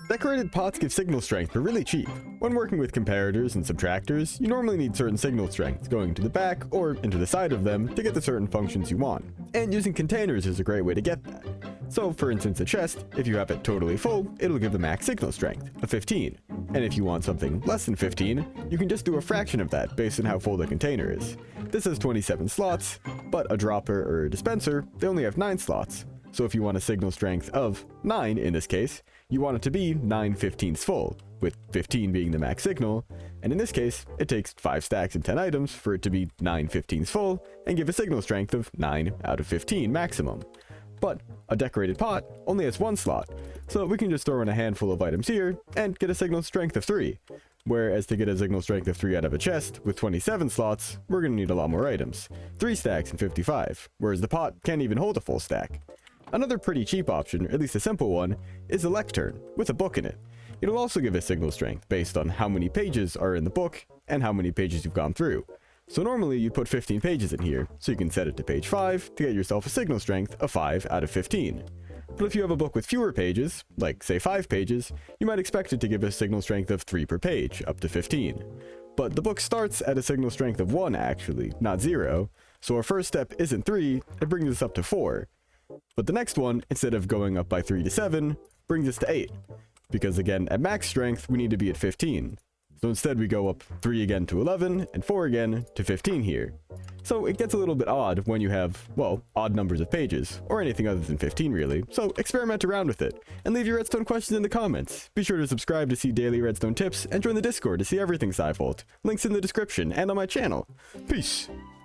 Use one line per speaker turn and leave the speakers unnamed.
Decorated pots give signal strength but really cheap. When working with comparators and subtractors, you normally need certain signal strength going to the back or into the side of them to get the certain functions you want, and using containers is a great way to get that. So for instance a chest, if you have it totally full, it'll give the max signal strength, of 15. And if you want something less than 15, you can just do a fraction of that based on how full the container is. This has 27 slots, but a dropper or a dispenser, they only have 9 slots. So if you want a signal strength of 9 in this case, you want it to be 9/15ths full, with 15 being the max signal, and in this case, it takes 5 stacks and 10 items for it to be 9/15ths full and give a signal strength of 9 out of 15 maximum. But a decorated pot only has 1 slot, so we can just throw in a handful of items here and get a signal strength of 3. Whereas to get a signal strength of 3 out of a chest with 27 slots, we're going to need a lot more items, 3 stacks and 55, whereas the pot can't even hold a full stack. Another pretty cheap option, or at least a simple one, is a lectern, with a book in it. It'll also give a signal strength based on how many pages are in the book and how many pages you've gone through. So normally you'd put 15 pages in here, so you can set it to page 5 to get yourself a signal strength of 5 out of 15. But if you have a book with fewer pages, like say 5 pages, you might expect it to give a signal strength of 3 per page, up to 15. But the book starts at a signal strength of 1 actually, not 0, so our first step isn't 3, it brings us up to 4. But the next one, instead of going up by 3 to 7, brings us to 8. Because again, at max strength, we need to be at 15. So instead we go up 3 again to 11, and 4 again to 15 here. So it gets a little bit odd when you have, well, odd numbers of pages, or anything other than 15 really, so experiment around with it, and leave your Redstone questions in the comments. Be sure to subscribe to see daily Redstone tips, and join the Discord to see everything PsiVolt. Links in the description and on my channel. Peace!